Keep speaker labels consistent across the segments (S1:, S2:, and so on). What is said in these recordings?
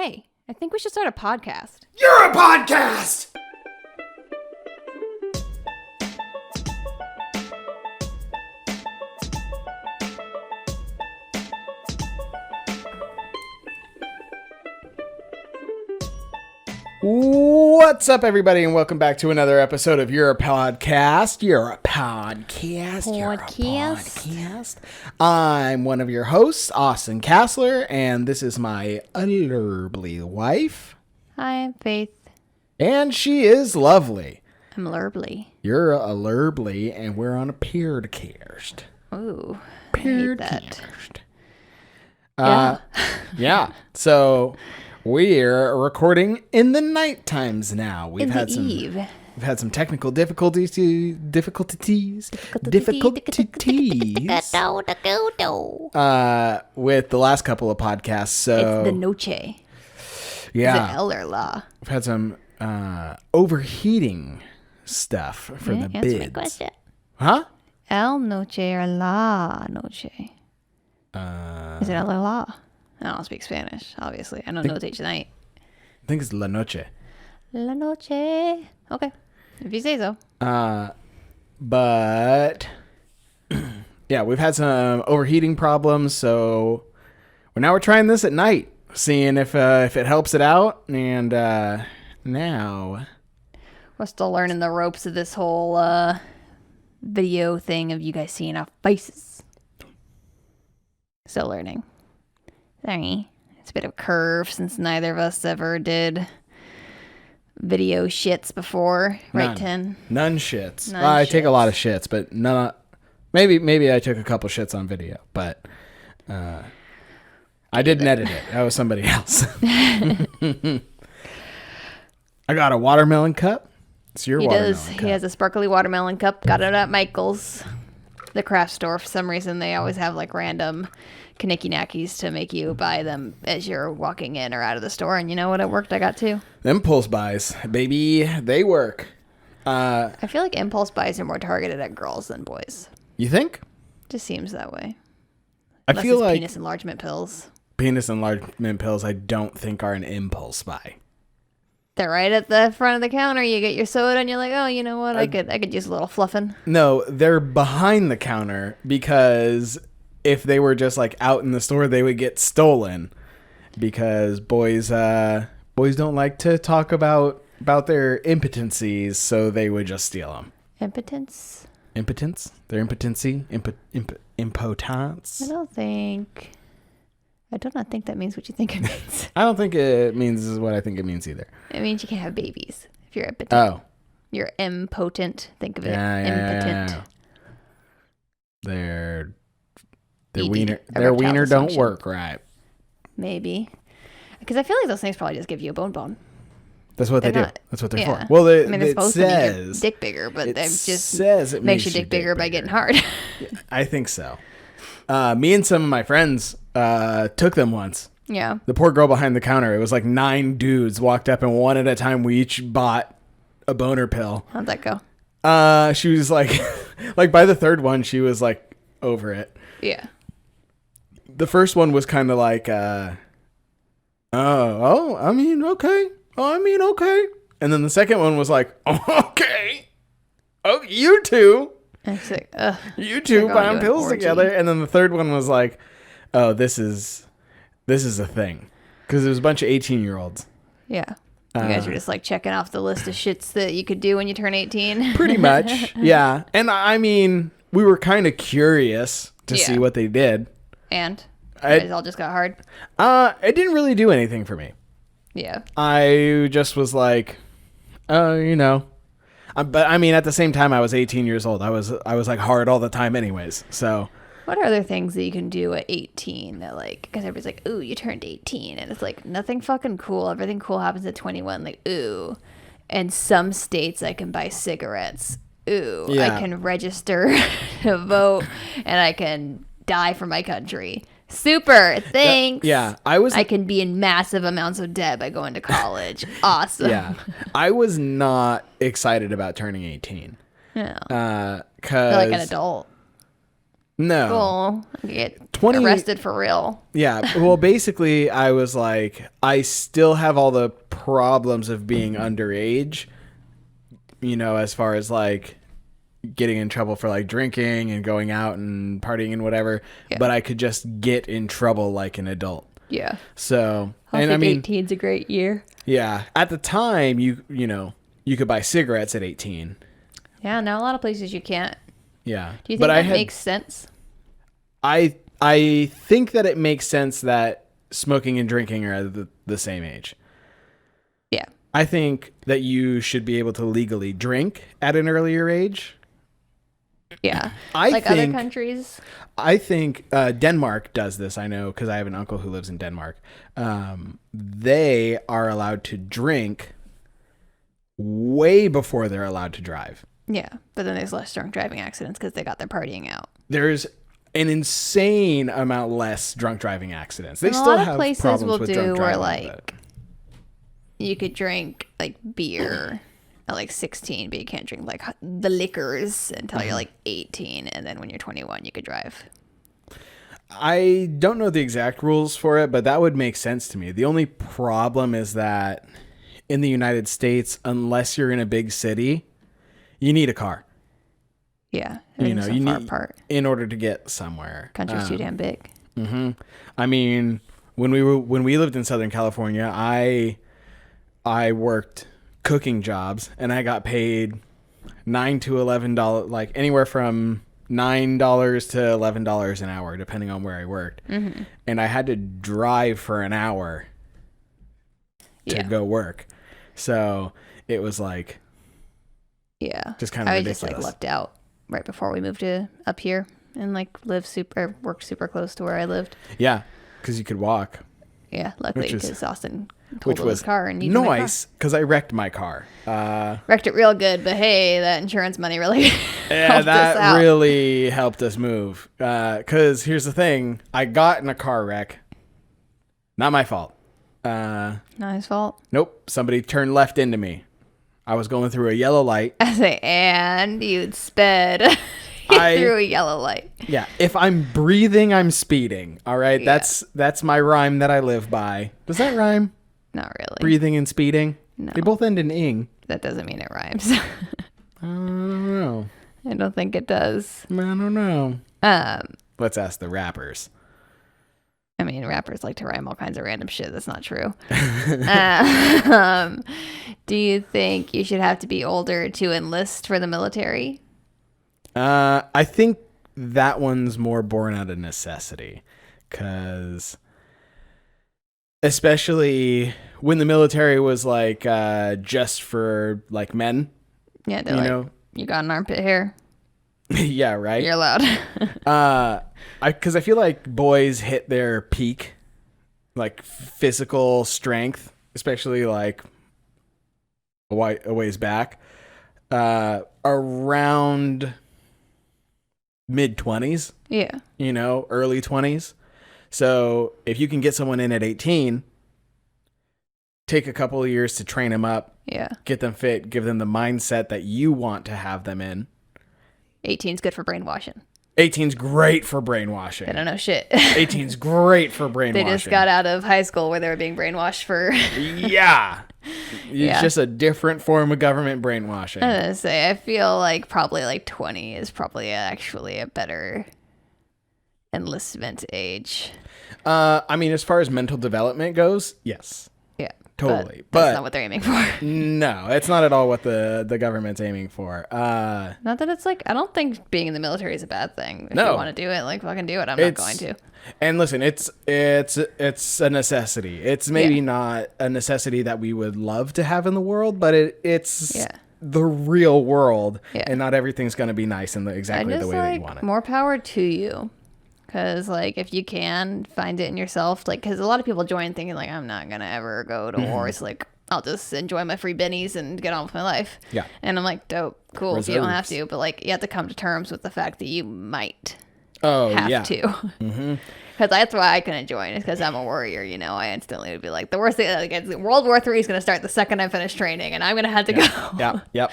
S1: Hey, I think we should start a podcast.
S2: You're a podcast! What's up, everybody, and welcome back to another episode of You're a Podcast. You're a podcast. You're a podcast. I'm one of your hosts, Austin Kassler, and this is my unlovely wife.
S1: Hi, I'm Faith.
S2: And she is lovely.
S1: I'm Lurbly.
S2: You're a Lurbly, and we're on a podcast.
S1: Ooh, I hate that.
S2: Yeah. So we're recording in the night times now. We've had some technical difficulties. With the last couple of podcasts. So
S1: it's the Noche.
S2: Yeah.
S1: The elder law.
S2: We've had some overheating stuff for the
S1: answer
S2: bids.
S1: my question.
S2: Huh?
S1: El Noche or La Noche? Is it El or La? I don't speak Spanish, obviously. I don't know Noche tonight.
S2: I think it's La Noche.
S1: La Noche. Okay. If you say so.
S2: But yeah, we've had some overheating problems, so we're trying this at night, seeing if it helps it out, and now
S1: we're still learning the ropes of this whole video thing of you guys seeing our faces. Still learning. Sorry. It's a bit of a curve since neither of us ever did video shits before. Right, Tim?
S2: None shits. I take a lot of shits, but none. Maybe I took a couple shits on video, but I didn't edit it. That was somebody else. I got a watermelon cup. It's your watermelon cup.
S1: He has a sparkly watermelon cup. Got it at Michael's, the craft store. For some reason, they always have like random knicky-knackies to make you buy them as you're walking in or out of the store. And you know what? It worked. I got two.
S2: Impulse buys, baby. They work.
S1: I feel like impulse buys are more targeted at girls than boys.
S2: You think?
S1: Just seems that way.
S2: I feel like
S1: penis enlargement pills.
S2: Penis enlargement pills, I don't think are an impulse buy.
S1: They're right at the front of the counter. You get your soda and you're like, oh, you know what? I could use a little fluffing.
S2: No, they're behind the counter because if they were just like out in the store, they would get stolen because boys don't like to talk about their impotencies, so they would just steal them.
S1: Impotence?
S2: Their impotency? Impotence?
S1: I do not think that means what you think it means.
S2: I don't think it means what I think it means either.
S1: It means you can't have babies if you're impotent.
S2: Oh.
S1: You're impotent. Think of it.
S2: Impotent.
S1: Yeah.
S2: Their
S1: ED,
S2: their wiener don't work right.
S1: Maybe. Because I feel like those things probably just give you a bone.
S2: That's what they do. That's what they're for.
S1: Well,
S2: it
S1: supposed to make your dick bigger, but it just
S2: says it
S1: makes your dick bigger by getting hard.
S2: I think so. Me and some of my friends took them once.
S1: Yeah.
S2: The poor girl behind the counter, it was like 9 dudes walked up, and one at a time we each bought a boner pill.
S1: How'd that go?
S2: She was like, like by the third one, she was like over it.
S1: Yeah.
S2: The first one was kind of like, okay. And then the second one was like, okay. Oh, you two.
S1: Like,
S2: you two buying pills together. And then the third one was like, oh, this is a thing. Because it was a bunch of 18-year-olds.
S1: Yeah. You guys are just like checking off the list of shits that you could do when you turn 18.
S2: Pretty much. Yeah. And I mean, we were kind of curious to see what they did. And
S1: you guys all just got hard?
S2: It didn't really do anything for me.
S1: Yeah.
S2: I just was like, you know. But I mean, at the same time, I was 18 years old. I was like hard all the time anyways. So
S1: what are other things that you can do at 18 that like, because everybody's like, ooh, you turned 18. And it's like, nothing fucking cool. Everything cool happens at 21. Like, ooh. In some states, I can buy cigarettes. Ooh. Yeah. I can register to vote. And I can die for my country. Super. Thanks.
S2: Yeah.
S1: I can be in massive amounts of debt by going to college. Awesome.
S2: Yeah. I was not excited about turning 18.
S1: No. You're like an adult.
S2: No.
S1: Cool. Get
S2: 20
S1: arrested for real.
S2: Yeah. Well, basically, I was like, I still have all the problems of being underage, as far as like getting in trouble for like drinking and going out and partying and whatever, but I could just get in trouble like an adult.
S1: Yeah.
S2: So,
S1: I think 18's a great year.
S2: Yeah, at the time you could buy cigarettes at 18.
S1: Yeah, now a lot of places you can't.
S2: Yeah.
S1: Do you think that makes sense?
S2: I think that it makes sense that smoking and drinking are the same age.
S1: Yeah.
S2: I think that you should be able to legally drink at an earlier age.
S1: Yeah.
S2: Other
S1: countries.
S2: I think Denmark does this. I know because I have an uncle who lives in Denmark. They are allowed to drink way before they're allowed to drive.
S1: Yeah, but then there's less drunk driving accidents because they got their partying out.
S2: There's an insane amount less drunk driving accidents. They
S1: and
S2: still
S1: a lot
S2: have
S1: of places
S2: problems
S1: will
S2: with
S1: do
S2: drunk
S1: where
S2: driving,
S1: you could drink like beer at like 16, but you can't drink like the liquors until you're like 18, and then when you're 21, you could drive.
S2: I don't know the exact rules for it, but that would make sense to me. The only problem is that in the United States, unless you're in a big city, you need a car.
S1: Yeah,
S2: you
S1: need
S2: far
S1: apart.
S2: In order to get somewhere.
S1: Country's too damn big.
S2: Mm-hmm. I mean, when we lived in Southern California, I worked cooking jobs and I got paid $9 to $11, like anywhere from $9 to $11 an hour, depending on where I worked. Mm-hmm. And I had to drive for an hour to go work. So it was like, just kind of ridiculous.
S1: I just like lucked out right before we moved up here and like worked super close to where I lived.
S2: Yeah, because you could walk.
S1: Yeah, luckily because Austin totaled his car and needed
S2: nice because I wrecked my car.
S1: Wrecked it real good, but hey, that insurance money really helped us out.
S2: Really helped us move. Because here's the thing, I got in a car wreck. Not my fault.
S1: Not his fault.
S2: Nope, somebody turned left into me. I was going through a yellow light.
S1: I say, and you'd sped through a yellow light.
S2: Yeah, if I'm breathing, I'm speeding. All right,
S1: Yeah.
S2: that's my rhyme that I live by. Does that rhyme?
S1: Not really.
S2: Breathing and speeding?
S1: No.
S2: They both end in ing.
S1: That doesn't mean it rhymes.
S2: I don't know.
S1: I don't think it does.
S2: I don't know. Let's ask the rappers.
S1: I mean, rappers like to rhyme all kinds of random shit. That's not true. Do you think you should have to be older to enlist for the military?
S2: I think that one's more born out of necessity. Because especially when the military was like just for like men.
S1: Yeah, they're you got an armpit hair?
S2: Yeah, right?
S1: You're allowed.
S2: Because I feel like boys hit their peak, like physical strength, especially like a ways back, around mid-20s.
S1: Yeah.
S2: Early 20s. So if you can get someone in at 18, take a couple of years to train them up, get them fit, give them the mindset that you want to have them in.
S1: 18's good for brainwashing.
S2: 18's great for brainwashing.
S1: They don't know shit.
S2: 18's great for brainwashing.
S1: They just got out of high school where they were being brainwashed for...
S2: Yeah. It's just a different form of government brainwashing.
S1: I was gonna say, I feel like probably like 20 is probably actually a better enlistment age.
S2: I mean, as far as mental development goes, yes.
S1: Yeah.
S2: Totally.
S1: But that's not what they're aiming for.
S2: No, it's not at all what the government's aiming for.
S1: Not that it's like, I don't think being in the military is a bad thing. If you want to do it, like fucking do it. I'm not going to.
S2: And listen, it's a necessity. It's maybe not a necessity that we would love to have in the world, but it's the real world, and not everything's going to be nice in exactly the way that you want it.
S1: More power to you. Because, like, if you can find it in yourself, like, because a lot of people join thinking, like, I'm not going to ever go to war. It's like, I'll just enjoy my free bennies and get on with my life. Yeah. And I'm like, dope, cool, if you don't have to. But, like, you have to come to terms with the fact that you might have to. Mm-hmm. Because that's why I couldn't join. It's because I'm a warrior, I instantly would be like, the worst thing, like, World War III is going to start the second I finish training, and I'm going to have to go.
S2: Yep.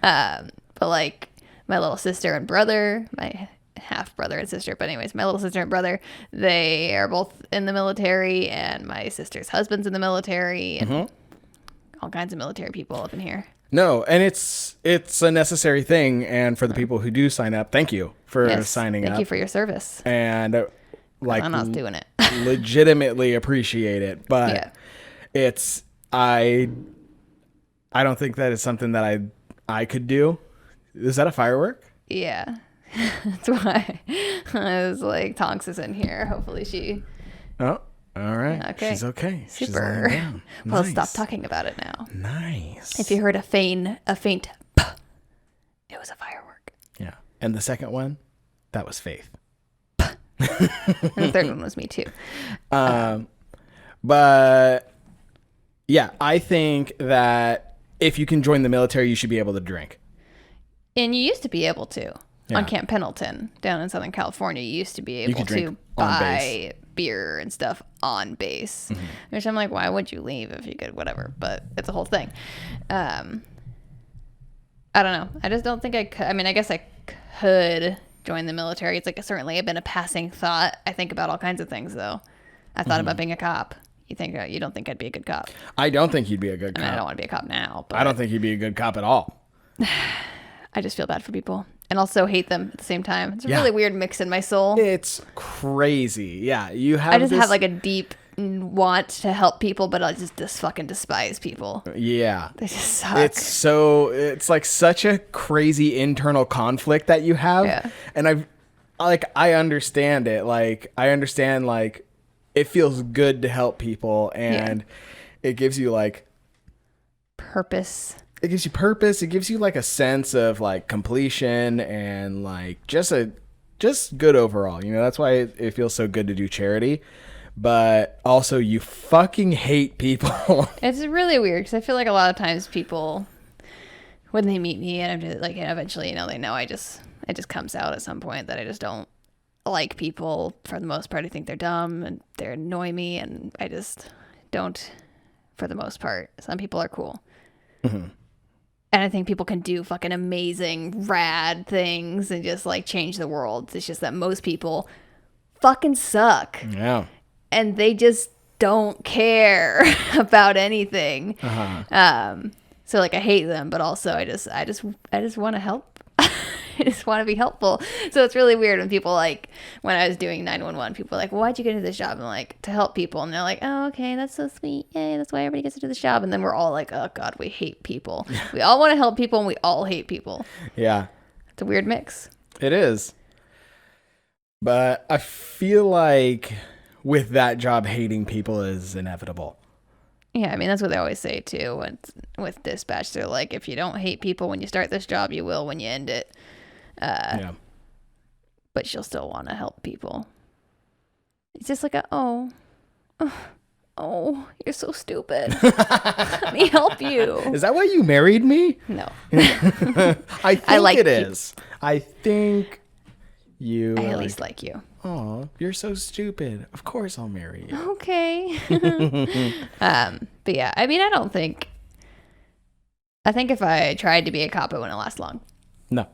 S1: But, like, my little sister and brother, my half brother and sister. But anyways, my little sister and brother, they are both in the military, and my sister's husband's in the military, and all kinds of military people up in here.
S2: No, and it's a necessary thing. And for the people who do sign up, thank you for signing up.
S1: Thank you for your service.
S2: And like,
S1: I'm not doing it.
S2: legitimately appreciate it. But I don't think that is something that I could do. Is that a firework?
S1: Yeah. That's why I was like, Tonks is in here. Hopefully she...
S2: Oh, all right.
S1: Okay.
S2: She's okay.
S1: Super.
S2: She's lying down.
S1: Well,
S2: Nice.
S1: stop talking about it now.
S2: Nice.
S1: If you heard a faint "p," it was a firework.
S2: Yeah. And the second one, that was Faith.
S1: And the third one was me too.
S2: But yeah, I think that if you can join the military, you should be able to drink.
S1: And you used to be able to.
S2: Yeah.
S1: On Camp Pendleton down in Southern California, you used to be able
S2: could
S1: to
S2: drink on
S1: buy beer and stuff on base. Which I'm like, why would you leave if you could, whatever. But it's a whole thing. I don't know. I just don't think I could. I mean, I guess I could join the military. It's like certainly been a passing thought. I think about all kinds of things, though. I thought about being a cop. You don't think I'd be a good cop?
S2: I don't think you'd be a good cop.
S1: I mean, I don't want to be a cop now. But
S2: I don't think you'd be a good cop at all.
S1: I just feel bad for people and also hate them at the same time. It's a really weird mix in my soul.
S2: It's crazy. Yeah, you have.
S1: I just have like a deep want to help people, but I just fucking despise people.
S2: Yeah,
S1: They just suck.
S2: It's like such a crazy internal conflict that you have.
S1: Yeah.
S2: And I understand it. Like I understand like it feels good to help people, and it gives you like
S1: purpose.
S2: It gives you purpose. It gives you like a sense of like completion and like just good overall. You know, that's why it feels so good to do charity. But also you fucking hate people.
S1: It's really weird because I feel like a lot of times people, when they meet me and I'm just like, eventually, they know it just comes out at some point that I just don't like people for the most part. I think they're dumb and they annoy me, and I just don't for the most part. Some people are cool.
S2: Mm-hmm.
S1: And I think people can do fucking amazing, rad things and just like change the world. It's just that most people fucking suck.
S2: Yeah.
S1: And they just don't care about anything. So like I hate them, but also I just want to help. I just want to be helpful. So it's really weird when people like, when I was doing 911, people are like, well, why'd you get into this job? And I'm like, to help people. And they're like, oh, okay, that's so sweet. Yay, that's why everybody gets to do this job. And then we're all like, oh God, we hate people. We all want to help people and we all hate people.
S2: Yeah.
S1: It's a weird mix.
S2: It is. But I feel like with that job, hating people is inevitable.
S1: Yeah, I mean, that's what they always say too. With dispatch, they're like, if you don't hate people when you start this job, you will when you end it.
S2: Yeah.
S1: But you'll still want to help people. It's just like oh, you're so stupid. Let me help you.
S2: Is that why you married me?
S1: No.
S2: I think
S1: like
S2: it is. I think you.
S1: I at least like you.
S2: Oh, you're so stupid. Of course I'll marry you.
S1: Okay. But yeah, I mean, I think if I tried to be a cop, it wouldn't last long.
S2: No.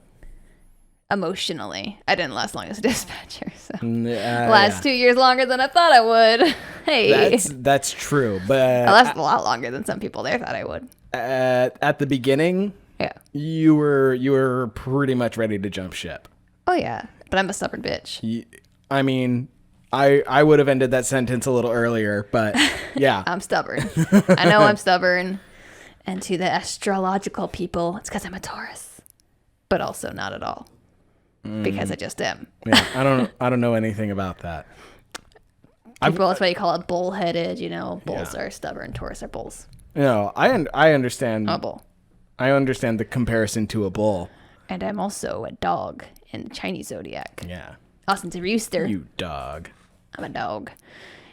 S1: Emotionally, I didn't last long as a dispatcher. So
S2: Yeah.
S1: 2 years longer than I thought I would. Hey,
S2: that's true. But
S1: I lasted a lot longer than some people there thought I would.
S2: At the beginning,
S1: Yeah.
S2: you were pretty much ready to jump ship.
S1: Oh yeah, but I'm a stubborn bitch.
S2: I mean, I would have ended that sentence a little earlier, but yeah.
S1: I'm stubborn. I know I'm stubborn. And to the astrological people, it's because I'm a Taurus, but also not at all. Because I just am.
S2: Yeah, I don't know anything about that.
S1: People, that's why you call it bullheaded. Bulls are stubborn. Taurus are bulls.
S2: No, I understand.
S1: I'm a bull.
S2: I understand the comparison to a bull.
S1: And I'm also a dog in the Chinese zodiac.
S2: Yeah.
S1: Austin's a rooster.
S2: You dog.
S1: I'm a dog.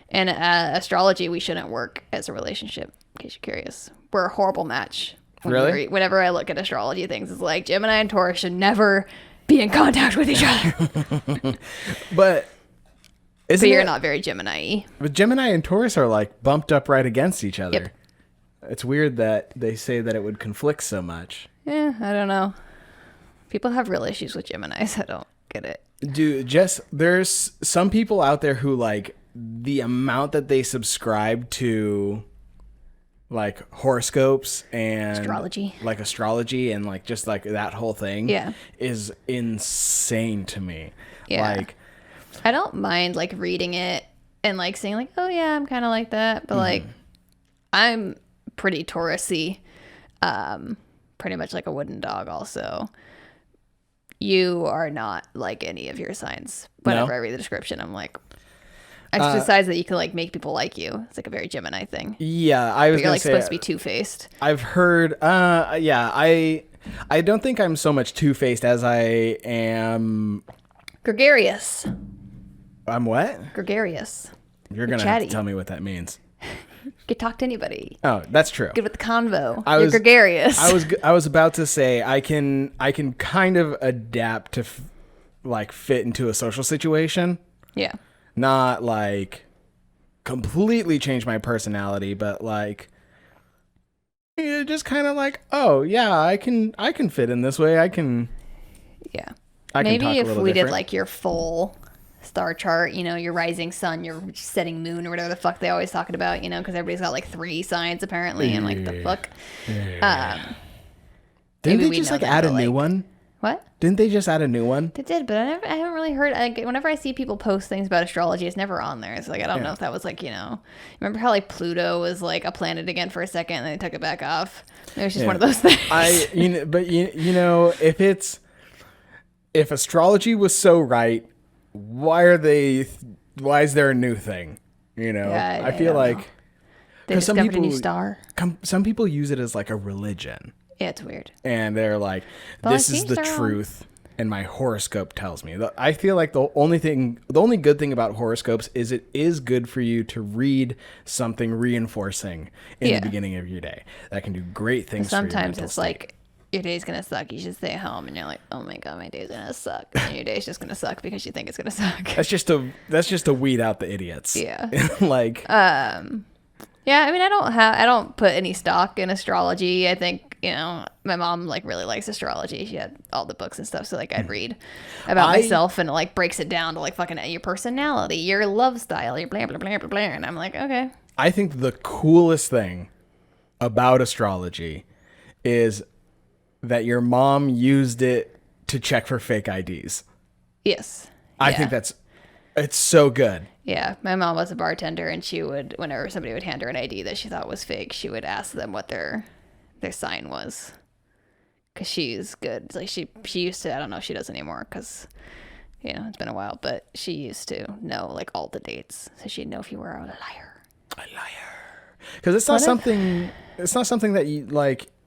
S1: In astrology, we shouldn't work as a relationship, in case you're curious. We're a horrible match.
S2: Really?
S1: Whenever I look at astrology things, it's like Gemini and Taurus should never be in contact with each other.
S2: But
S1: you're not very Gemini-y.
S2: But Gemini and Taurus are like bumped up right against each other.
S1: Yep.
S2: It's weird that they say that it would conflict so much.
S1: Yeah, I don't know. People have real issues with Geminis. I don't get it.
S2: Dude, just there's some people out there who like the amount that they subscribe to like horoscopes and astrology and like just like that whole thing is insane to me.
S1: Yeah.
S2: Like
S1: I don't mind like reading it and like saying like, oh yeah, I'm kind of like that, but like I'm pretty Taurus-y, pretty much like a wooden dog also. You are not like any of your signs. Whenever I read the description, I'm like, exercise that you can like make people like you. It's like a very Gemini thing.
S2: Yeah, I was.
S1: But you're like supposed to be two-faced.
S2: I've heard. Yeah, I don't think I'm so much two-faced as I am
S1: gregarious.
S2: I'm what?
S1: Gregarious.
S2: You're gonna have to tell me what that means.
S1: You can talk to anybody.
S2: Oh, that's true.
S1: Good with the convo. You're gregarious.
S2: I was about to say I can kind of adapt to like fit into a social situation.
S1: Yeah.
S2: Not like completely change my personality, but like just kind of like, oh yeah, I can fit in this way. I can.
S1: Yeah.
S2: Maybe
S1: if we did like your full star chart, you know, your rising sun, your setting moon, or whatever the fuck they always talking about, you know, because everybody's got like 3 signs apparently, and like the fuck.
S2: Didn't they just like add a new one?
S1: What?
S2: Didn't they just add a new one?
S1: They did, but I haven't really heard. Whenever I see people post things about astrology, it's never on there. It's like I don't know if that was like, you know, remember how like Pluto was like a planet again for a second, and then they took it back off. It was just one of those things.
S2: You know, if astrology was so right, why is there a new thing? You know, I feel like
S1: they discovered a new star.
S2: Some people use it as like a religion.
S1: Yeah, it's weird.
S2: And they're like, this is the truth, and my horoscope tells me. I feel like the only good thing about horoscopes is it is good for you to read something reinforcing in the beginning of your day. That can do great things.
S1: Sometimes it's like your day's gonna suck. You should stay home, and you're like, oh my god, my day's gonna suck. And your day's just gonna suck because you think it's gonna suck.
S2: That's just to weed out the idiots.
S1: Yeah.
S2: Like.
S1: Yeah, I mean, I don't put any stock in astrology. I think, you know, my mom like really likes astrology. She had all the books and stuff, so like I'd read about myself, and it like breaks it down to like fucking your personality, your love style, your blah blah blah blah blah, and I'm like, okay. I
S2: think the coolest thing about astrology is that your mom used it to check for fake IDs.
S1: Yes.
S2: I think it's so good.
S1: Yeah, my mom was a bartender, and she would, whenever somebody would hand her an ID that she thought was fake, she would ask them what their sign was, because she's good. Like she used to. I don't know if she does anymore, because you know it's been a while. But she used to know like all the dates, so she'd know if you were a liar.
S2: A liar, because it's not something. It's not something that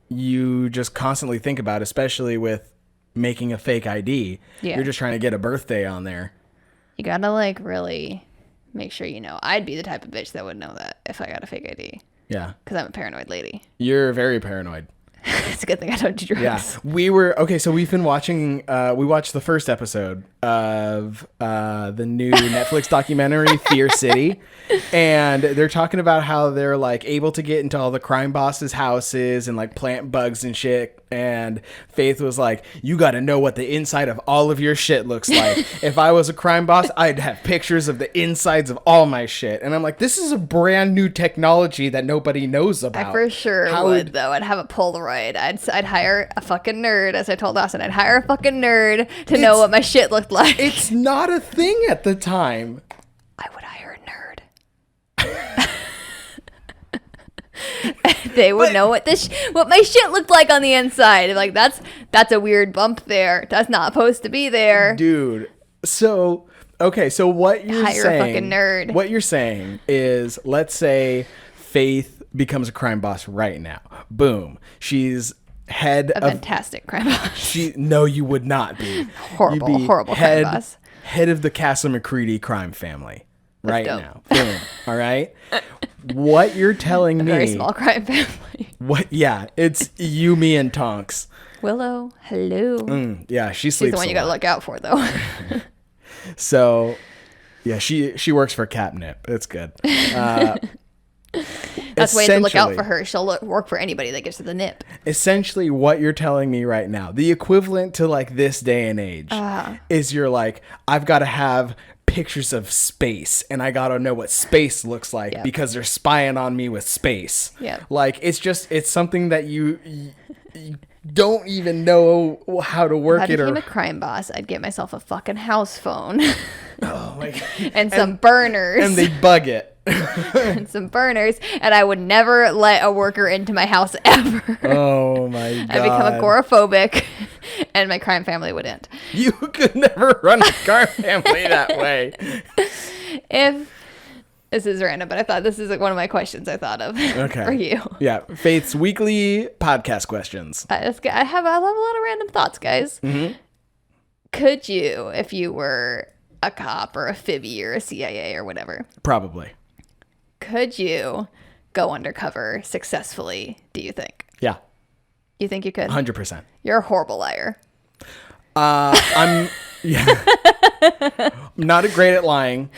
S2: you just constantly think about, especially with making a fake ID. Yeah. You're just trying to get a birthday on there.
S1: You gotta like really make sure you know. I'd be the type of bitch that would know that if I got a fake ID.
S2: Yeah.
S1: Because I'm a paranoid lady.
S2: You're very paranoid.
S1: It's a good thing I don't do drugs.
S2: Yeah. So we've been watching, we watched the first episode of the new Netflix documentary, Fear City. And they're talking about how they're like able to get into all the crime bosses' houses and like plant bugs and shit. And Faith was like, you got to know what the inside of all of your shit looks like. If I was a crime boss, I'd have pictures of the insides of all my shit. And I'm like, this is a brand new technology that nobody knows about.
S1: I for sure would, though. I'd have a Polaroid. I'd hire a fucking nerd, as I told Austin. I'd hire a fucking nerd to know what my shit looked like.
S2: It's not a thing at the time.
S1: I would hire a nerd. They would know what my shit looked like on the inside. Like that's a weird bump there. That's not supposed to be there,
S2: dude. So okay, so what you're
S1: hire
S2: saying?
S1: A fucking nerd.
S2: What you're saying is, let's say Faith becomes a crime boss right now. Boom, she's head of
S1: fantastic crime boss.
S2: No, you would not be
S1: horrible crime boss.
S2: Head of the Castle McCready crime family. Right now. Boom. All right. What you're telling me.
S1: Very small crime family.
S2: What? Yeah. It's you, me, and Tonks.
S1: Willow. Hello.
S2: Yeah. She's
S1: the one you got to look out for, though.
S2: So, yeah, she works for Catnip. It's good.
S1: That's why you have to look out for her. She'll work for anybody that gives her the nip.
S2: Essentially, what you're telling me right now, the equivalent to like this day and age, is you're like, I've got to have pictures of space, and I got to know what space looks like because they're spying on me with space.
S1: Yeah.
S2: Like, it's something that you don't even know how to work
S1: if I
S2: it.
S1: became a crime boss, I'd get myself a fucking house phone.
S2: Oh my God.
S1: and some burners.
S2: And they bug it.
S1: and some burners, and I would never let a worker into my house ever.
S2: Oh my God.
S1: I'd become agoraphobic, and my crime family would end.
S2: You could never run a crime family that way.
S1: If this is random, but I thought this is like one of my questions I thought of for you.
S2: Yeah, Faith's weekly podcast questions.
S1: I have a lot of random thoughts, guys.
S2: Mm-hmm.
S1: Could you, if you were a cop or a Phoebe or a CIA or whatever,
S2: Probably.
S1: could you go undercover successfully, do you think?
S2: Yeah.
S1: You think you could?
S2: 100%.
S1: You're a horrible liar.
S2: I'm not great at lying.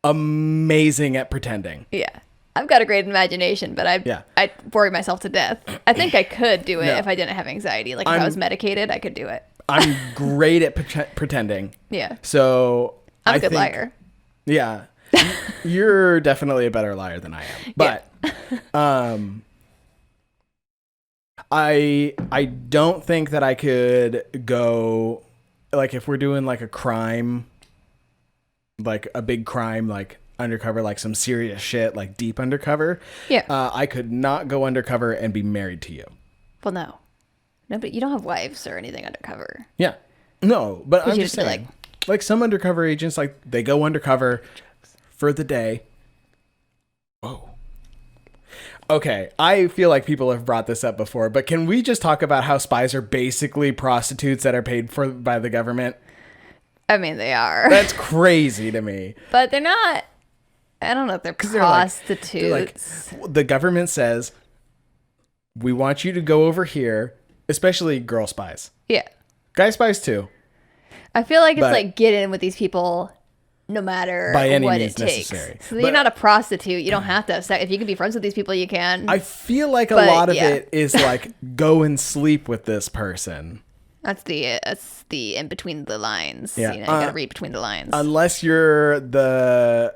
S2: Amazing at pretending.
S1: Yeah. I've got a great imagination, but I'd worry myself to death. I think I could do it if I didn't have anxiety. Like if I was medicated, I could do it.
S2: I'm great at pretending.
S1: Yeah.
S2: So
S1: I'm a good liar.
S2: Yeah. You're definitely a better liar than I am. But I don't think that I could go, like, if we're doing like a crime, like a big crime, like undercover, like some serious shit, like deep undercover.
S1: Yeah.
S2: I could not go undercover and be married to you.
S1: Well, no, but you don't have wives or anything undercover.
S2: Yeah. No, but I'm just
S1: be
S2: saying, like some undercover agents, like they go undercover for the day. Whoa. Okay, I feel like people have brought this up before, but can we just talk about how spies are basically prostitutes that are paid for by the government?
S1: I mean, they are.
S2: That's crazy to me.
S1: But they're not. I don't know if they're prostitutes.
S2: They're like, the government says, we want you to go over here, especially girl spies.
S1: Yeah.
S2: Guy spies too.
S1: I feel like it's like get in with these people no matter
S2: by any
S1: what
S2: means
S1: it takes.
S2: Necessary.
S1: So you're not a prostitute. You don't have to have sex. If you can be friends with these people, you can.
S2: I feel like a lot of it is like go and sleep with this person.
S1: That's the in between the lines.
S2: Yeah.
S1: You know, you gotta read between the lines.
S2: Unless you're the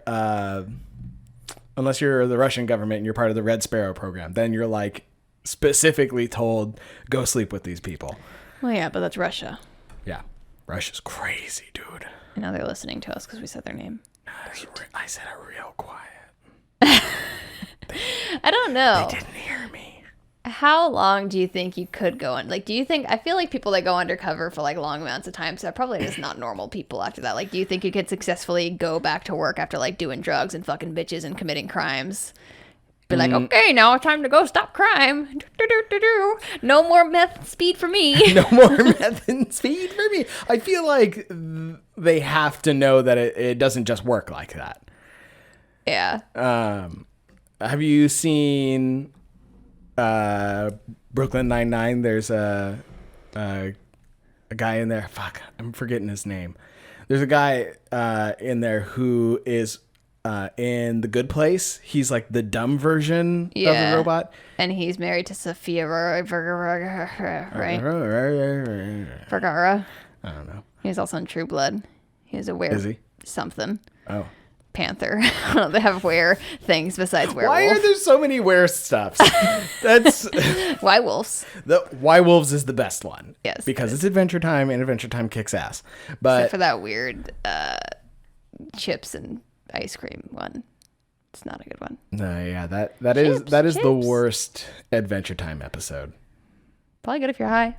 S2: Russian government and you're part of the Red Sparrow program, then you're like specifically told go sleep with these people.
S1: Well, yeah, but that's Russia.
S2: Yeah, Russia's crazy, dude.
S1: And now they're listening to us because we said their name.
S2: I said it real quiet.
S1: I don't know.
S2: They didn't hear me.
S1: How long do you think you could go on? Like, do you think, I feel like people that go undercover for like long amounts of time, so probably just not normal people after that. Like, do you think you could successfully go back to work after like doing drugs and fucking bitches and committing crimes? Be like, okay, now it's time to go stop crime. No more meth speed for me.
S2: No more meth and speed for me. I feel like they have to know that it doesn't just work like that.
S1: Yeah.
S2: Have you seen Brooklyn Nine-Nine? There's a guy in there. Fuck, I'm forgetting his name. There's a guy in there who is in The Good Place. He's like the dumb version of the robot.
S1: And he's married to Sofia Vergara, right? Vergara.
S2: I don't know.
S1: He's also in True Blood. He's a something.
S2: Oh.
S1: Panther. I don't know. They have were things besides werewolf.
S2: Why are there so many were stuffs? That's
S1: Why wolves?
S2: The Why Wolves is the best one.
S1: Yes,
S2: because it's Adventure Time and Adventure Time kicks ass. But
S1: except for that weird chips and ice cream one. It's not a good one.
S2: No, yeah, that is the worst Adventure Time episode.
S1: Probably good if you're high.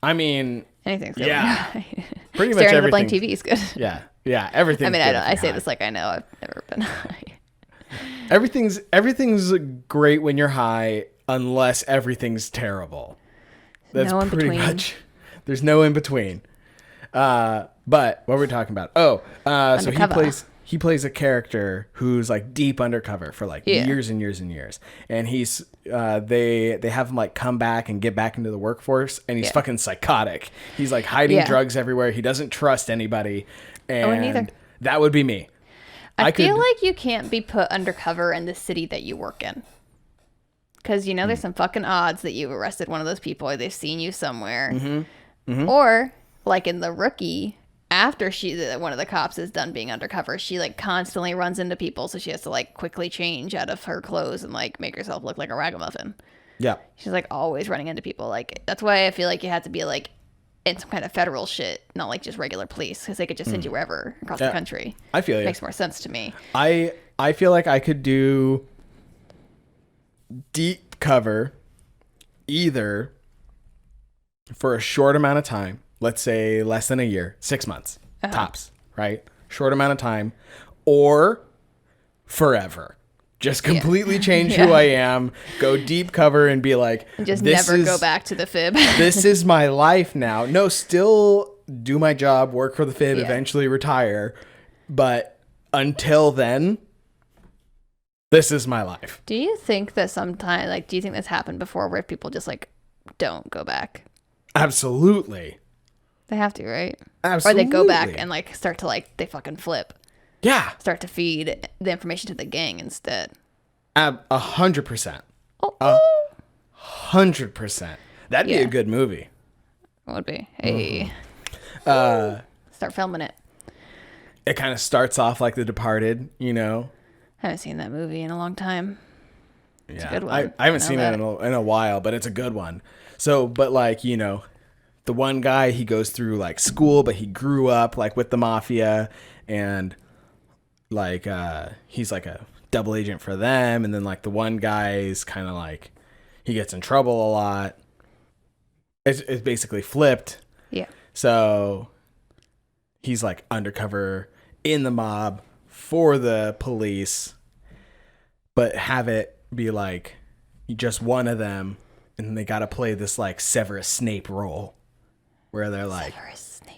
S2: I mean,
S1: anything's good.
S2: Yeah,
S1: when you're high.
S2: pretty much
S1: Staring
S2: everything.
S1: at a blank TV is good.
S2: Yeah, everything.
S1: I mean, I say this like I know. I've never been high.
S2: Everything's great when you're high, unless everything's terrible. That's
S1: no in
S2: pretty
S1: between.
S2: much. There's no in between. But what we're talking about? So he plays a character who's like deep undercover for like years and years and years, and he's they have him like come back and get back into the workforce, and he's fucking psychotic. He's like hiding drugs everywhere. He doesn't trust anybody, and
S1: neither.
S2: that would be me.
S1: I feel like you can't be put undercover in the city that you work in. Because, you know, there's some fucking odds that you arrested one of those people or they've seen you somewhere. Or, like in The Rookie, after one of the cops is done being undercover, she, like, constantly runs into people. So she has to, like, quickly change out of her clothes and, like, make herself look like a ragamuffin.
S2: Yeah.
S1: She's, like, always running into people. Like, that's why I feel like you had to be, like, in some kind of federal shit, not, like, just regular police. Because they could just send you wherever across the country.
S2: I feel you.
S1: Makes more sense to me.
S2: I feel like I could do deep cover either for a short amount of time, let's say less than a year, 6 months tops, right? Short amount of time, or forever. Just completely change who I am, go deep cover and be like,
S1: and just never go back to the Fib.
S2: This is my life now. No, still do my job, work for the Fib, eventually retire. But until then, this is my life.
S1: Do you think that sometimes, like, do you think this happened before where people just, like, don't go back?
S2: Absolutely.
S1: They have to, right?
S2: Absolutely.
S1: Or they go back and, like, start to, like, they fucking flip.
S2: Yeah.
S1: Start to feed the information to the gang instead.
S2: 100%. 100%. That'd be a good movie.
S1: It would be. Hey. Start filming it.
S2: It kind of starts off like The Departed, you know?
S1: I haven't seen that movie in a long time. It's a good one.
S2: I haven't seen it in a while, but it's a good one. So, but like, you know, the one guy, he goes through like school, but he grew up like with the mafia and like, he's like a double agent for them. And then like the one guy is kind of like, he gets in trouble a lot. It's basically flipped.
S1: Yeah.
S2: So he's like undercover in the mob for the police, but have it be like just one of them, and they got to play this like Severus Snape role where they're like,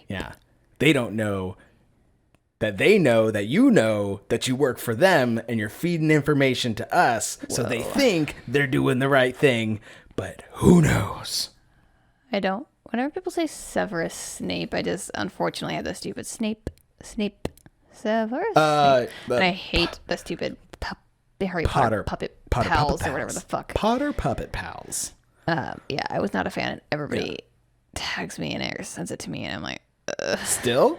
S2: yeah, they don't know that they know that you work for them and you're feeding information to us. Whoa. So they think they're doing the right thing, but who knows?
S1: I don't. Whenever people say Severus Snape, I just unfortunately have the stupid Snape. Severus? And I hate the stupid the Harry Potter puppet pals or whatever the fuck.
S2: Potter puppet pals.
S1: Yeah, I was not a fan. Everybody tags me and or sends it to me, and I'm like, ugh.
S2: Still?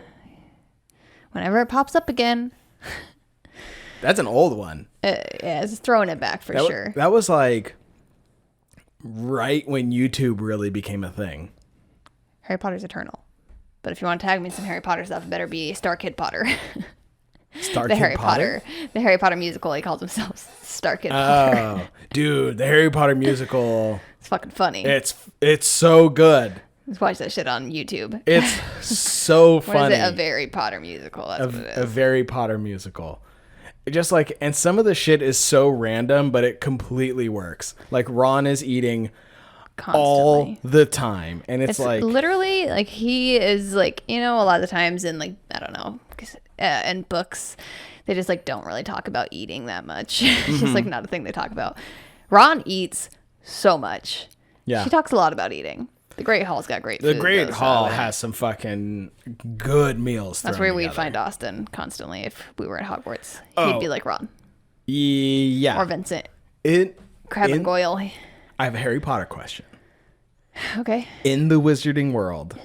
S1: Whenever it pops up again.
S2: That's an old one.
S1: Yeah, it's throwing it back for sure.
S2: That was like right when YouTube really became a thing.
S1: Harry Potter's eternal. But if you want to tag me in some Harry Potter stuff, it better be Star Kid Potter. The Harry Potter musical. He calls himself Star Kid Potter.
S2: Oh, dude, the Harry Potter musical.
S1: It's fucking funny.
S2: It's so good.
S1: Let's watch that shit on YouTube.
S2: It's so funny.
S1: What is it? A Very Potter musical. That's what it is.
S2: A Very Potter musical. Just like, and some of the shit is so random, but it completely works. Like Ron is eating constantly all the time, and it's like
S1: literally like he is like, you know, a lot of the times in like, I don't know, in books they just like don't really talk about eating that much. It's just like not a thing they talk about. Ron eats so much. Yeah, she talks a lot about eating. The Great Hall's got great food.
S2: The Great Hall has some fucking good meals.
S1: That's where we'd find Austin constantly if we were at Hogwarts. He'd be like Ron.
S2: Yeah.
S1: Or Vincent.
S2: Crabbe
S1: and Goyle.
S2: I have a Harry Potter question.
S1: Okay.
S2: In the Wizarding World.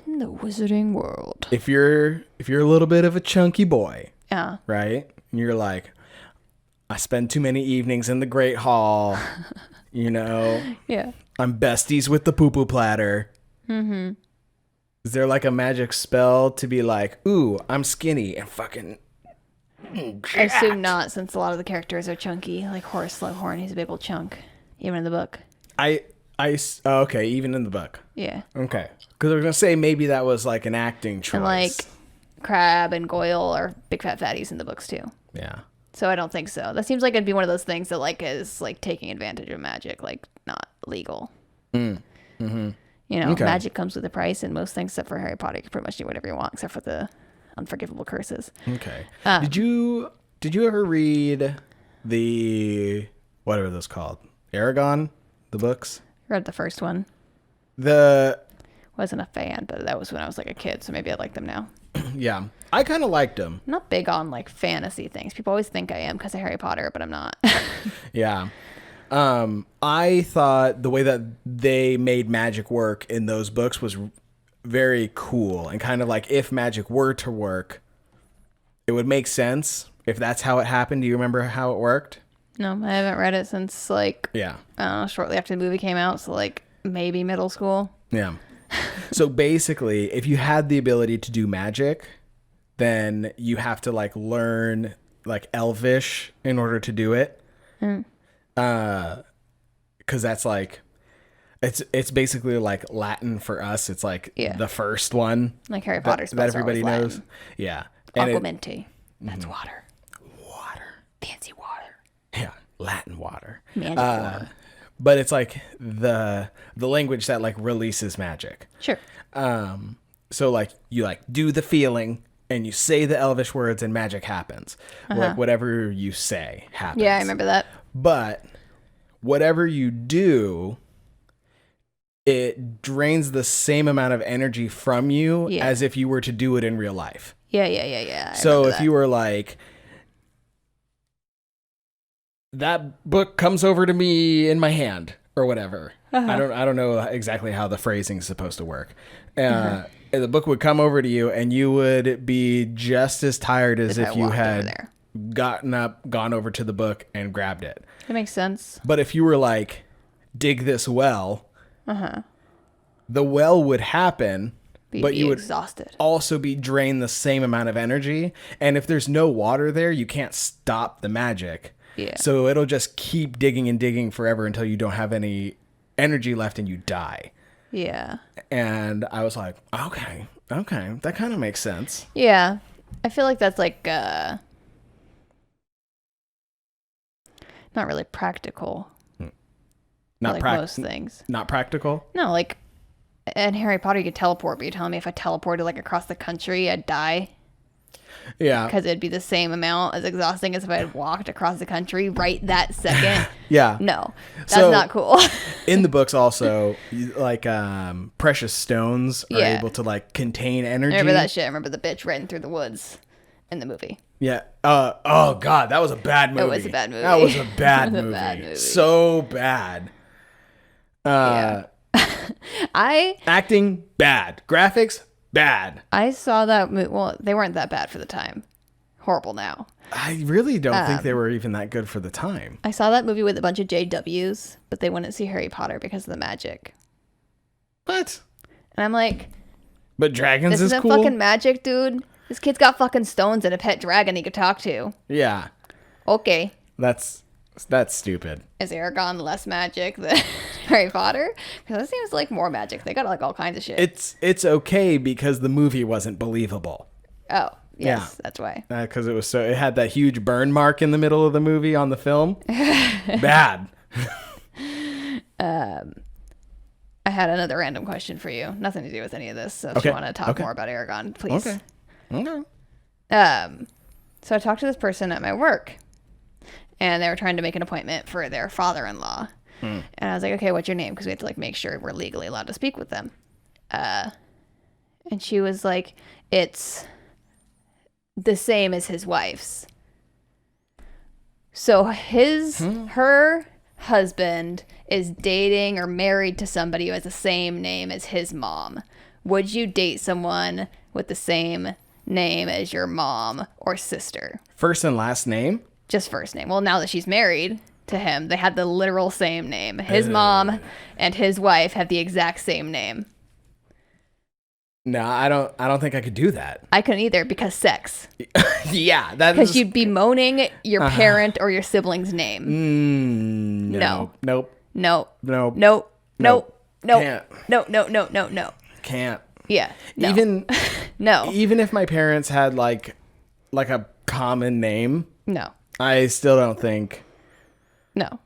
S2: If you're a little bit of a chunky boy.
S1: Yeah.
S2: Right? And you're like, I spend too many evenings in the Great Hall. You know?
S1: Yeah.
S2: I'm besties with the poo-poo platter. Mm-hmm. Is there like a magic spell to be like, ooh, I'm skinny and fucking jacked?
S1: I assume not, since a lot of the characters are chunky. Like Horace Slughorn, he's a big old chunk. Even in the book.
S2: Okay, even in the book.
S1: Yeah.
S2: Okay. Because I was going to say maybe that was like an acting choice.
S1: And like Crabbe and Goyle are big fat fatties in the books too.
S2: Yeah.
S1: So I don't think so. That seems like it'd be one of those things that like is like taking advantage of magic, like not legal. Mm-hmm. You know, magic comes with a price, and most things except for Harry Potter, you can pretty much do whatever you want, except for the unforgivable curses.
S2: Okay. Did you ever read the what are those called? Aragon, the books?
S1: Read the first one.
S2: Wasn't
S1: a fan, but that was when I was like a kid, so maybe I like them now.
S2: Yeah. I kind of liked them.
S1: I'm not big on like fantasy things. People always think I am because of Harry Potter, but I'm not.
S2: Yeah. I thought the way that they made magic work in those books was very cool, and kind of like if magic were to work, it would make sense if that's how it happened. Do you remember how it worked?
S1: No, I haven't read it since like
S2: Yeah.
S1: Shortly after the movie came out, so like maybe middle school.
S2: Yeah. So basically, if you had the ability to do magic, then you have to like learn like Elvish in order to do it. Because that's like, it's basically like Latin for us. It's like the first one,
S1: like Harry Potter
S2: that everybody knows.
S1: Latin.
S2: Yeah. And
S1: Aquamente. That's water.
S2: water.
S1: Fancy water.
S2: Yeah. Latin water.
S1: Magic water.
S2: But it's like the language that like releases magic.
S1: Sure.
S2: So like you like do the feeling and you say the Elvish words and magic happens. Like whatever you say happens.
S1: Yeah, I remember that.
S2: But whatever you do, it drains the same amount of energy from you as if you were to do it in real life.
S1: Yeah.
S2: So if you were like, that book comes over to me in my hand or whatever. I don't know exactly how the phrasing is supposed to work. The book would come over to you and you would be just as tired as if you had gotten up, gone over to the book and grabbed it.
S1: That makes sense.
S2: But if you were like, dig this well, the well would happen, but you would
S1: exhausted.
S2: Also be drained the same amount of energy. And if there's no water there, you can't stop the magic.
S1: Yeah.
S2: So it'll just keep digging and digging forever until you don't have any energy left and you die.
S1: Yeah.
S2: And I was like, okay, that kind of makes sense.
S1: Yeah. I feel like that's like not really practical.
S2: Not
S1: like most things.
S2: Not practical?
S1: No, like in Harry Potter you could teleport, but you're telling me if I teleported like across the country I'd die?
S2: Yeah.
S1: Because it'd be the same amount as exhausting as if I had walked across the country right that second.
S2: Yeah.
S1: No, that's not cool.
S2: In the books also, like precious stones are able to like contain energy.
S1: I remember that shit. I remember the bitch running through the woods in the movie.
S2: Yeah. Oh God, that was a bad movie.
S1: It was a bad movie.
S2: That was a bad,
S1: It was
S2: movie.
S1: a bad movie.
S2: So bad. Acting bad. Graphics bad.
S1: I saw that movie. Well, they weren't that bad for the time. Horrible now.
S2: I really don't think they were even that good for the time.
S1: I saw that movie with a bunch of JWs, but they wouldn't see Harry Potter because of the magic.
S2: What?
S1: And I'm like,
S2: but dragons
S1: this
S2: is
S1: isn't
S2: cool?
S1: fucking magic, dude. This kid's got fucking stones and a pet dragon he could talk to.
S2: Yeah.
S1: Okay.
S2: That's stupid.
S1: Is Aragon less magic than Harry Potter? Because that seems like more magic. They got like all kinds of shit.
S2: It's okay because the movie wasn't believable.
S1: Oh, yes, that's why.
S2: Because it had that huge burn mark in the middle of the movie on the film. Bad.
S1: I had another random question for you. Nothing to do with any of this. So if you want to talk more about Aragon, please.
S2: Okay.
S1: So I talked to this person at my work. And they were trying to make an appointment for their father-in-law. And I was like, okay, what's your name? Because we had to like make sure we're legally allowed to speak with them. And she was like, it's the same as his wife's. So her husband is dating or married to somebody who has the same name as his mom. Would you date someone with the same name as your mom or sister?
S2: First and last name?
S1: Just first name. Well, now that she's married to him, they had the literal same name. His mom and his wife have the exact same name.
S2: No, I don't think I could do that.
S1: I couldn't either because sex.
S2: Yeah, that
S1: because you'd be moaning your Parent or your sibling's name.
S2: No. Nope.
S1: No.
S2: Nope.
S1: Nope. Nope. Nope.
S2: Can't.
S1: No.
S2: Can't.
S1: Yeah. No.
S2: Even
S1: no.
S2: Even if my parents had like a common name,
S1: no.
S2: I still don't think.
S1: No,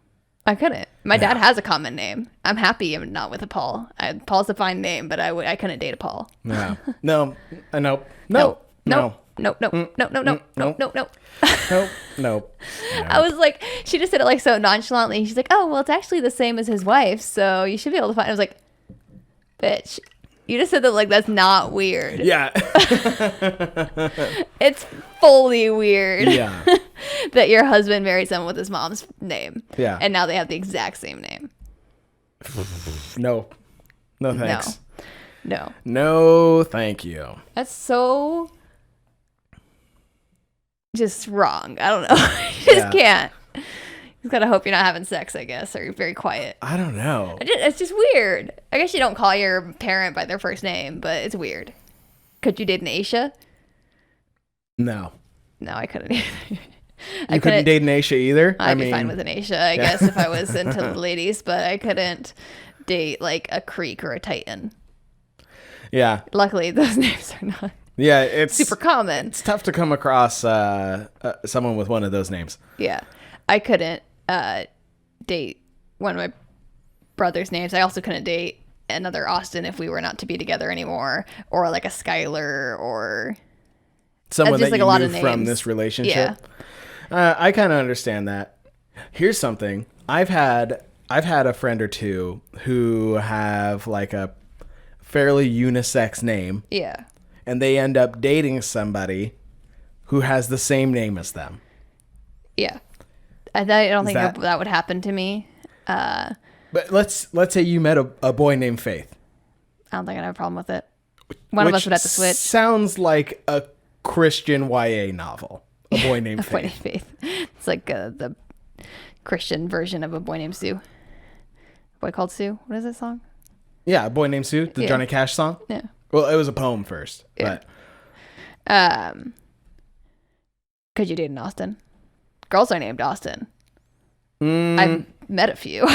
S1: I couldn't. My dad has a common name. I'm happy I'm not with a Paul. Paul's a fine name, but I couldn't date a Paul.
S2: No. Nope.
S1: Nope. I was like, she just said it like so nonchalantly. She's like, oh, well, it's actually the same as his wife, so you should be able to find. I was like, bitch, You just said that like that's not weird.
S2: Yeah.
S1: It's fully weird.
S2: Yeah.
S1: That your husband married someone with his mom's name.
S2: Yeah.
S1: And now they have the exact same name.
S2: No. No thanks.
S1: No.
S2: No, thank you.
S1: That's so just wrong. I don't know. You just can't. You just gotta hope you're not having sex, I guess, or you're very quiet.
S2: I don't know.
S1: It's just weird. I guess you don't call your parent by their first name, but it's weird. Could you date an Aisha?
S2: No.
S1: No, I couldn't either.
S2: You couldn't date an Aisha either?
S1: I'd be fine with an Aisha, I guess, if I was into the ladies, but I couldn't date like a Creek or a Titan.
S2: Yeah.
S1: Luckily, those names are not
S2: it's
S1: super common.
S2: It's tough to come across someone with one of those names.
S1: Yeah. I couldn't date one of my brother's names. I also couldn't date another Austin if we were not to be together anymore, or like a Skylar, or
S2: someone
S1: just
S2: that
S1: like
S2: you
S1: a lot
S2: knew
S1: of names
S2: from this relationship.
S1: Yeah.
S2: I kind of understand that. Here's something. I've had a friend or two who have like a fairly unisex name.
S1: Yeah.
S2: And they end up dating somebody who has the same name as them.
S1: Yeah. I don't think that would happen to me.
S2: But let's say you met a boy named Faith.
S1: I don't think I'd have a problem with it. One of us would have to switch.
S2: Sounds like a Christian YA novel. A boy named
S1: A
S2: Faith.
S1: boy named Faith. It's like the Christian version of A Boy Named Sue. A Boy Called Sue. What is that song?
S2: Yeah, A Boy Named Sue, the Johnny Cash song.
S1: Yeah.
S2: Well, it was a poem first.
S1: Yeah.
S2: But
S1: could you date an Austin? Girls are named Austin. I've met a few.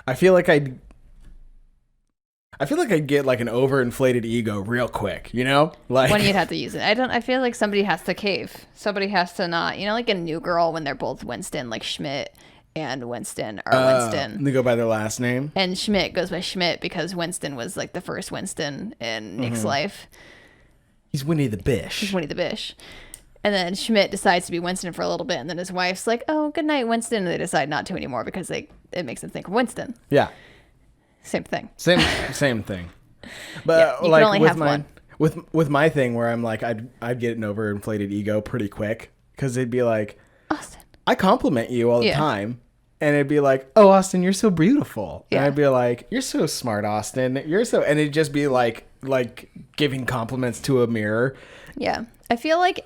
S2: I feel like I'd get like an overinflated ego real quick, you know? Like
S1: when you'd have to use it. I feel like somebody has to cave. Somebody has to not, like a New Girl when they're both Winston, like Schmidt and Winston are Winston.
S2: They go by their last name.
S1: And Schmidt goes by Schmidt because Winston was like the first Winston in Nick's life.
S2: He's Winnie the Bish.
S1: He's Winnie the Bish. And then Schmidt decides to be Winston for a little bit, and then his wife's like, "Oh, good night, Winston." And they decide not to anymore because it makes them think of Winston.
S2: Yeah.
S1: Same thing.
S2: Same thing. But
S1: you
S2: like
S1: can only have one.
S2: with my thing where I'm like I'd get an overinflated ego pretty quick because they'd be like,
S1: Austin,
S2: I compliment you all the time. And it'd be like, oh, Austin, you're so beautiful.
S1: Yeah.
S2: And I'd be like, you're so smart, Austin. And it'd just be like giving compliments to a mirror.
S1: Yeah. I feel like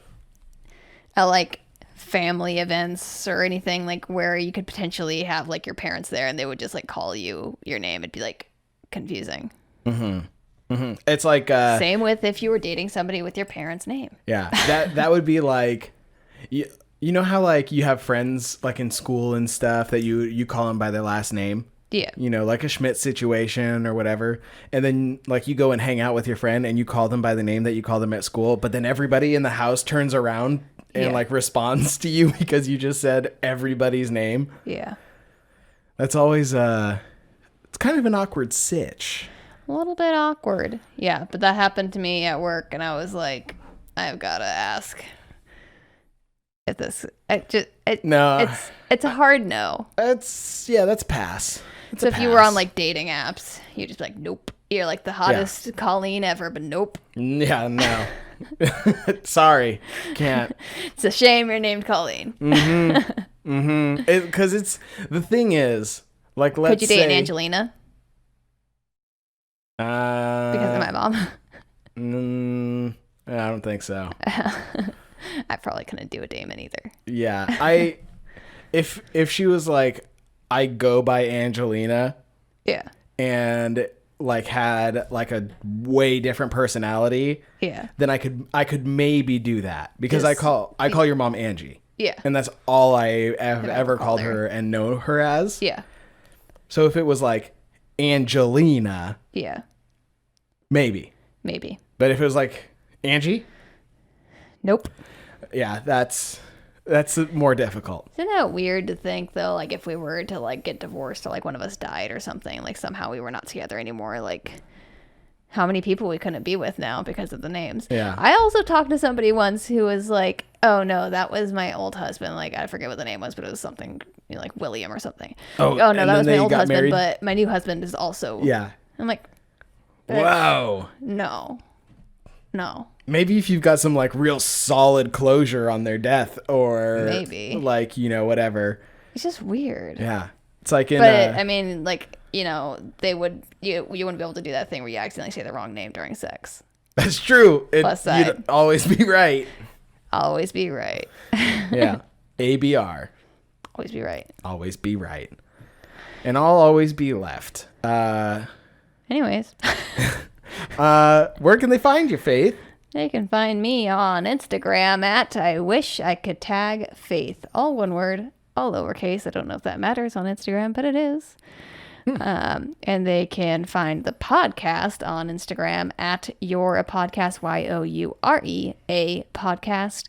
S1: at like family events or anything like where you could potentially have like your parents there and they would just like call you your name, it'd be like confusing.
S2: It's like
S1: same with if you were dating somebody with your parents' name.
S2: Yeah. That would be like you know how like you have friends like in school and stuff that you call them by their last name?
S1: Yeah.
S2: Like a Schmidt situation or whatever. And then like you go and hang out with your friend and you call them by the name that you call them at school. But then everybody in the house turns around and like responds to you because you just said everybody's name.
S1: Yeah.
S2: That's always it's kind of an awkward sitch.
S1: A little bit awkward. Yeah. But that happened to me at work and I was like, I've got to ask.
S2: No.
S1: It's a hard no.
S2: That's pass.
S1: So if you were on like dating apps, you'd just be like, nope. You're like the hottest Colleen ever, but nope.
S2: Yeah, no. Sorry, can't.
S1: It's a shame you're named Colleen.
S2: Because it's the thing is, like, let's
S1: could you date
S2: say,
S1: an Angelina? Because of my mom.
S2: I don't think so.
S1: I probably couldn't do a Damon either.
S2: Yeah, if she was like, I go by Angelina.
S1: Yeah.
S2: And like had like a way different personality.
S1: Yeah.
S2: Then I could maybe do that because I call your mom Angie.
S1: Yeah.
S2: And that's all I have ever called her and know her as.
S1: Yeah.
S2: So if it was like Angelina.
S1: Yeah.
S2: Maybe. But if it was like Angie.
S1: Nope.
S2: Yeah, that's more difficult.
S1: Isn't that weird to think though, like if we were to like get divorced or like one of us died or something, like somehow we were not together anymore, like how many people we couldn't be with now because of the names.
S2: Yeah.
S1: I also talked to somebody once who was like, oh no, that was my old husband. Like I forget what the name was, but it was something like William or something. Oh no, that was my old husband, married? But my new husband is also.
S2: Yeah.
S1: I'm like,
S2: Whoa.
S1: No.
S2: Maybe if you've got some like real solid closure on their death, or
S1: Maybe.
S2: like, whatever.
S1: It's just weird.
S2: Yeah. It's like in
S1: But I mean, like, they would you wouldn't be able to do that thing where you accidentally say the wrong name during sex.
S2: That's true.
S1: Plus side.
S2: You'd always be right.
S1: Always be right.
S2: Yeah. ABR.
S1: Always be right.
S2: Always be right. And I'll always be left.
S1: Anyways.
S2: Where can they find you, Faith?
S1: They can find me on Instagram at I wish I could tag Faith. All one word, all lowercase. I don't know if that matters on Instagram, but it is. And they can find the podcast on Instagram at You're a Podcast, YOURE, a podcast.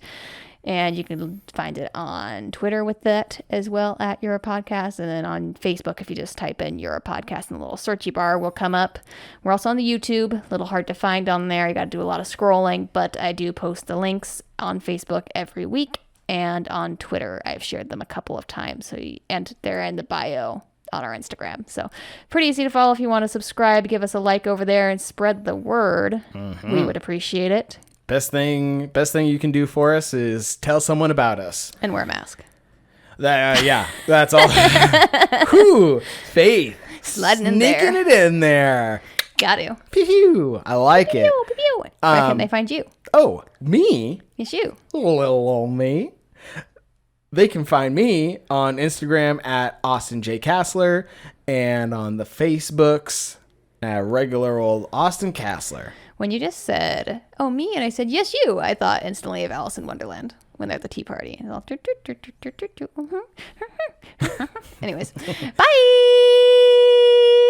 S1: And you can find it on Twitter with that as well at You're a Podcast. And then on Facebook, if you just type in You're a Podcast in the little searchy bar, will come up. We're also on the YouTube. A little hard to find on there. You got to do a lot of scrolling, but I do post the links on Facebook every week. And on Twitter, I've shared them a couple of times. And they're in the bio on our Instagram. So pretty easy to follow. If you want to subscribe, give us a like over there and spread the word. We would appreciate it.
S2: Best thing you can do for us is tell someone about us.
S1: And wear a mask.
S2: Yeah, that's all. Whew, Faith.
S1: Sliding in there.
S2: Sneaking it in there.
S1: Got to.
S2: Pew. I like it.
S1: Pew, pew. Where can they find you?
S2: Oh, me?
S1: Yes, you.
S2: Little old me. They can find me on Instagram at Austin J. Kassler and on the Facebooks at regular old Austin Kassler.
S1: When you just said, oh, me, and I said, yes, you, I thought instantly of Alice in Wonderland when they're at the tea party. Anyways, bye.